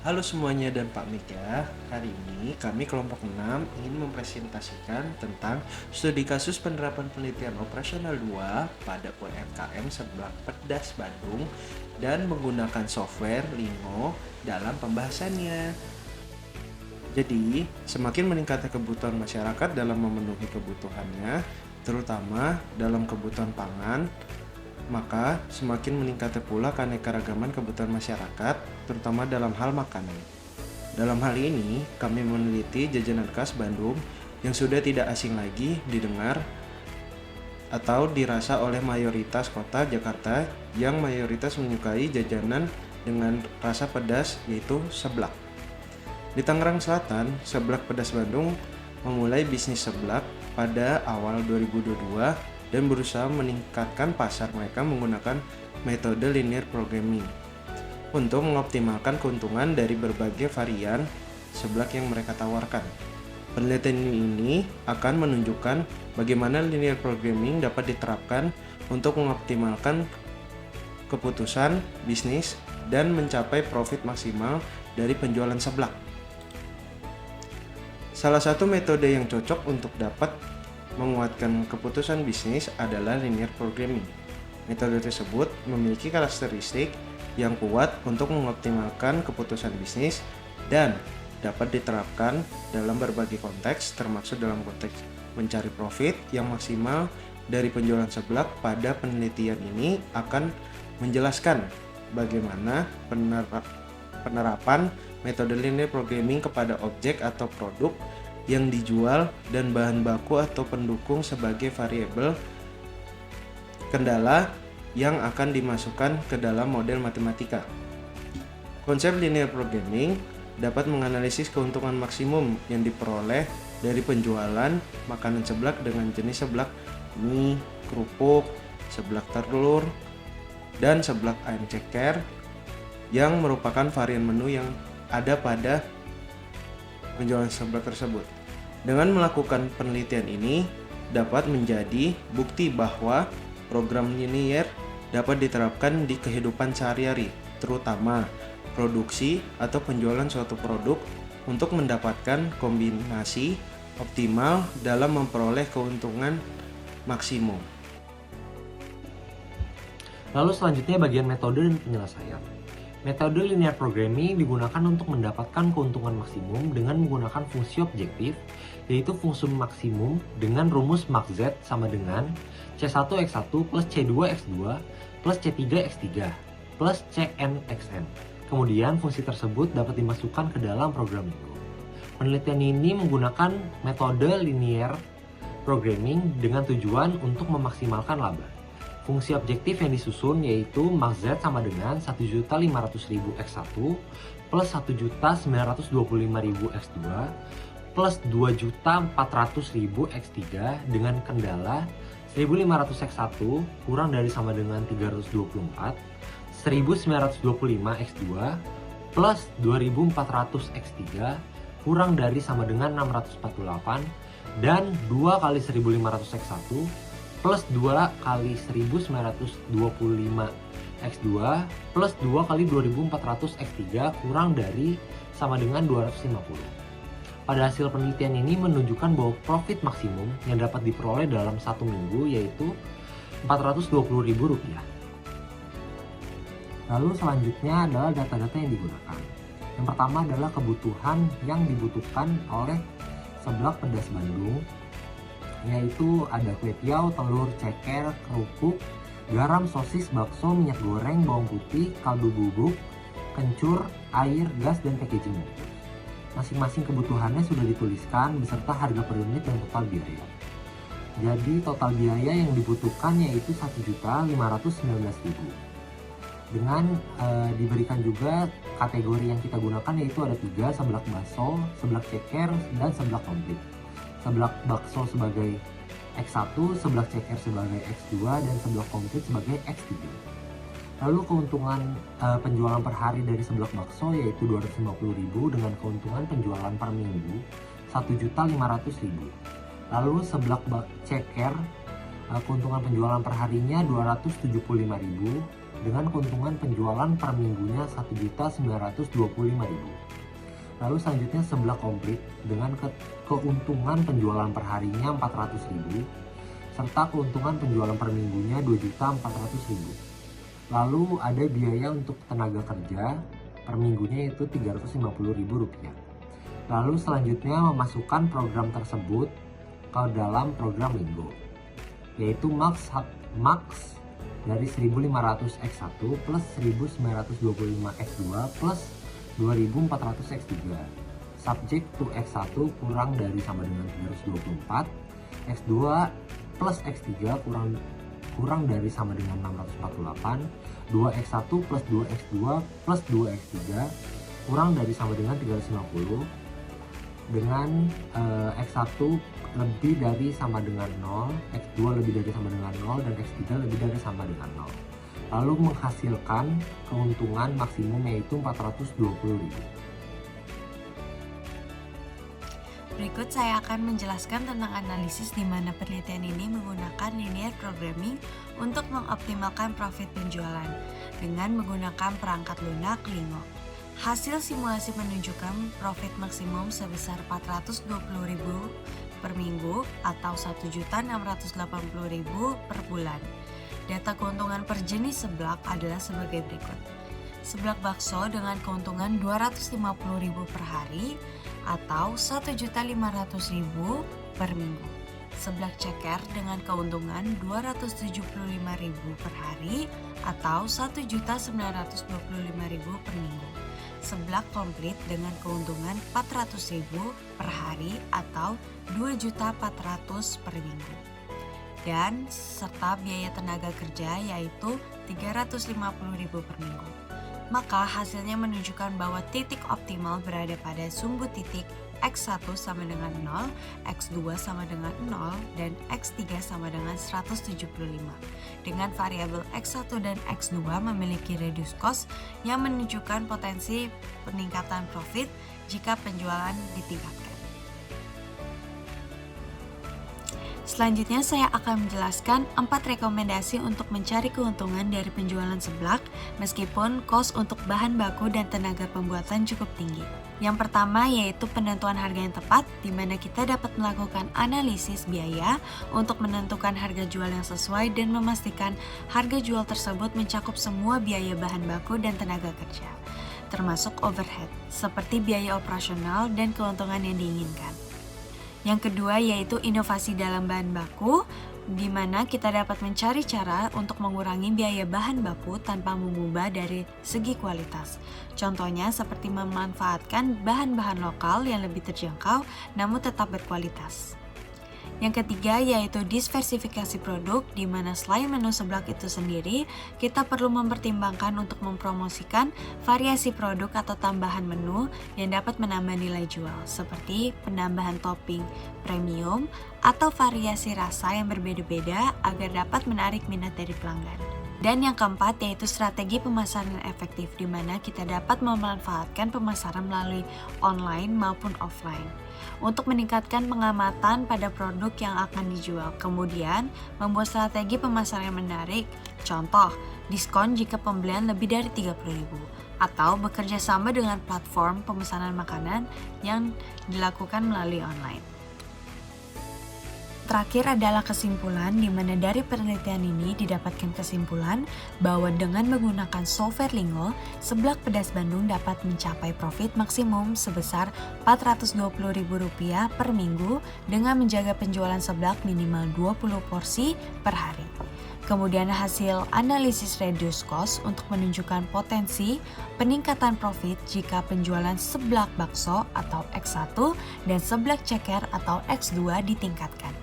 Halo semuanya dan Pak Mega, hari ini kami kelompok 6 ingin mempresentasikan tentang studi kasus penerapan penelitian operasional 2 pada UMKM Seblak Pedas Bandung dan menggunakan software Lingo dalam pembahasannya. Jadi, semakin meningkatnya kebutuhan masyarakat dalam memenuhi kebutuhannya, terutama dalam kebutuhan pangan, maka semakin meningkatnya pula keanekaragaman kebutuhan masyarakat, terutama dalam hal makanan. Dalam hal ini, kami meneliti jajanan khas Bandung yang sudah tidak asing lagi didengar atau dirasa oleh mayoritas kota Jakarta yang mayoritas menyukai jajanan dengan rasa pedas, yaitu seblak. Di Tangerang Selatan, Seblak Pedas Bandung memulai bisnis seblak pada awal 2022 dan berusaha meningkatkan pasar mereka menggunakan metode linear programming untuk mengoptimalkan keuntungan dari berbagai varian seblak yang mereka tawarkan. Penelitian ini akan menunjukkan bagaimana linear programming dapat diterapkan untuk mengoptimalkan keputusan bisnis dan mencapai profit maksimal dari penjualan seblak. Salah satu metode yang cocok untuk dapat menguatkan keputusan bisnis adalah linear programming. Metode tersebut memiliki karakteristik yang kuat untuk mengoptimalkan keputusan bisnis dan dapat diterapkan dalam berbagai konteks, termasuk dalam konteks mencari profit yang maksimal dari penjualan seblak. Pada penelitian ini akan menjelaskan bagaimana penerapan metode linear programming kepada objek atau produk yang dijual dan bahan baku atau pendukung sebagai variabel kendala yang akan dimasukkan ke dalam model matematika. Konsep linear programming dapat menganalisis keuntungan maksimum yang diperoleh dari penjualan makanan seblak dengan jenis seblak mie, kerupuk, seblak telur, dan seblak ayam ceker yang merupakan varian menu yang ada pada penjualan seblak tersebut. Dengan melakukan penelitian ini dapat menjadi bukti bahwa program linear dapat diterapkan di kehidupan sehari-hari, terutama produksi atau penjualan suatu produk untuk mendapatkan kombinasi optimal dalam memperoleh keuntungan maksimum. Lalu selanjutnya bagian metode dan penyelesaian. Metode linear programming digunakan untuk mendapatkan keuntungan maksimum dengan menggunakan fungsi objektif, yaitu fungsi maksimum dengan rumus max_z sama dengan C1x1 plus C2x2 plus C3x3 plus Cnxn. Kemudian fungsi tersebut dapat dimasukkan ke dalam program itu. Penelitian ini menggunakan metode linear programming dengan tujuan untuk memaksimalkan laba. Fungsi objektif yang disusun yaitu max_z sama dengan 1.500.000 x1 plus 1.925.000 x2 plus 2.400.000 x3 dengan kendala 1.500 x1 kurang dari sama dengan 324, 1.925 x2 plus 2.400 x3 kurang dari sama dengan 648, dan 2 kali 1.500 x1 plus 2 kali 1925 x2 plus 2 kali 2400 x3 kurang dari sama dengan 250. Pada hasil penelitian ini menunjukkan bahwa profit maksimum yang dapat diperoleh dalam satu minggu yaitu Rp420.000. Lalu selanjutnya adalah data-data yang digunakan. Yang pertama adalah kebutuhan yang dibutuhkan oleh Seblak Pedas Bandung, yaitu ada kue tiaw, telur, ceker, kerupuk, garam, sosis, bakso, minyak goreng, bawang putih, kaldu bubuk, kencur, air, gas, dan packaging. Masing-masing kebutuhannya sudah dituliskan beserta harga per unit dan total biaya. Jadi total biaya yang dibutuhkan yaitu Rp1.519.000. Dengan diberikan juga kategori yang kita gunakan yaitu ada 3, seblak bakso, seblak ceker, dan seblak komplit. Seblak bakso sebagai X1, seblak ceker sebagai X2, dan seblak komplit sebagai X3. Lalu keuntungan penjualan per hari dari seblak bakso yaitu Rp250.000 dengan keuntungan penjualan per minggu Rp1.500.000. Lalu seblak ceker keuntungan penjualan per harinya Rp275.000 dengan keuntungan penjualan per minggunya 1.925.000. Lalu selanjutnya seblak komplit dengan keuntungan penjualan per harinya 400.000 serta keuntungan penjualan per minggunya 2.400.000. Lalu ada biaya untuk tenaga kerja per minggunya itu Rp350.000. Lalu selanjutnya memasukkan program tersebut ke dalam program Linggo, yaitu max dari 1.500 X1 plus 1.925 X2 plus 2.400 X3. Subject to X1 kurang dari sama dengan 324, X2 plus X3 kurang dari sama dengan 648, 2X1 plus 2X2 plus 2X3 kurang dari sama dengan 350, dengan X1 lebih dari sama dengan 0, X2 lebih dari sama dengan 0, dan X3 lebih dari sama dengan 0. Lalu menghasilkan keuntungan maksimum yaitu 420.000. Berikut saya akan menjelaskan tentang analisis di mana penelitian ini menggunakan linear programming untuk mengoptimalkan profit penjualan dengan menggunakan perangkat lunak Linggo. Hasil simulasi menunjukkan profit maksimum sebesar 420.000 per minggu atau 1.680.000 per bulan. Data keuntungan per jenis seblak adalah sebagai berikut. Seblak bakso dengan keuntungan 250.000 per hari atau 1.500.000 per minggu. Seblak ceker dengan keuntungan 275.000 per hari atau 1.925.000 per minggu. Seblak komplit dengan keuntungan 400.000 per hari atau 2.400.000 per minggu. Dan serta biaya tenaga kerja yaitu 350.000 per minggu. Maka hasilnya menunjukkan bahwa titik optimal berada pada sumbu titik X1 sama dengan 0, X2 sama dengan 0, dan X3 sama dengan 175. Dengan variabel X1 dan X2 memiliki reduced cost yang menunjukkan potensi peningkatan profit jika penjualan ditingkatkan. Selanjutnya saya akan menjelaskan 4 rekomendasi untuk mencari keuntungan dari penjualan seblak meskipun cost untuk bahan baku dan tenaga pembuatan cukup tinggi. Yang pertama yaitu penentuan harga yang tepat, di mana kita dapat melakukan analisis biaya untuk menentukan harga jual yang sesuai dan memastikan harga jual tersebut mencakup semua biaya bahan baku dan tenaga kerja, termasuk overhead, seperti biaya operasional dan keuntungan yang diinginkan. Yang kedua yaitu inovasi dalam bahan baku, di mana kita dapat mencari cara untuk mengurangi biaya bahan baku tanpa mengubah dari segi kualitas. Contohnya seperti memanfaatkan bahan-bahan lokal yang lebih terjangkau namun tetap berkualitas. Yang ketiga yaitu diversifikasi produk, di mana selain menu seblak itu sendiri, kita perlu mempertimbangkan untuk mempromosikan variasi produk atau tambahan menu yang dapat menambah nilai jual, seperti penambahan topping premium atau variasi rasa yang berbeda-beda agar dapat menarik minat dari pelanggan. Dan yang keempat yaitu strategi pemasaran efektif, di mana kita dapat memanfaatkan pemasaran melalui online maupun offline untuk meningkatkan pengamatan pada produk yang akan dijual. Kemudian, membuat strategi pemasaran yang menarik, contoh, diskon jika pembelian lebih dari 30.000, atau bekerja sama dengan platform pemesanan makanan yang dilakukan melalui online. Terakhir adalah kesimpulan, di mana dari penelitian ini didapatkan kesimpulan bahwa dengan menggunakan software Linggo, seblak pedas Bandung dapat mencapai profit maksimum sebesar Rp420.000 per minggu dengan menjaga penjualan seblak minimal 20 porsi per hari. Kemudian hasil analisis reduce cost untuk menunjukkan potensi peningkatan profit jika penjualan seblak bakso atau X1 dan seblak ceker atau X2 ditingkatkan.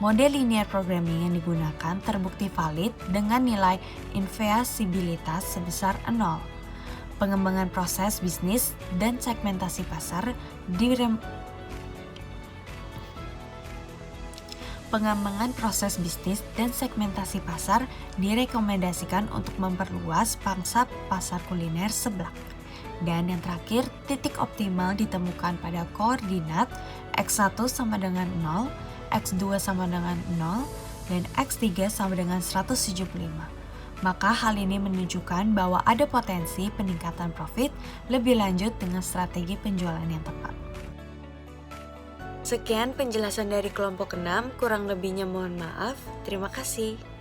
Model linear programming yang digunakan terbukti valid dengan nilai invasibilitas sebesar 0. Pengembangan proses bisnis dan segmentasi pasar direkomendasikan untuk memperluas pangsa pasar kuliner seblak. Dan yang terakhir, titik optimal ditemukan pada koordinat X1 sama dengan 0, X2 sama dengan 0, dan X3 sama dengan 175. Maka hal ini menunjukkan bahwa ada potensi peningkatan profit lebih lanjut dengan strategi penjualan yang tepat. Sekian penjelasan dari kelompok 6, kurang lebihnya mohon maaf. Terima kasih.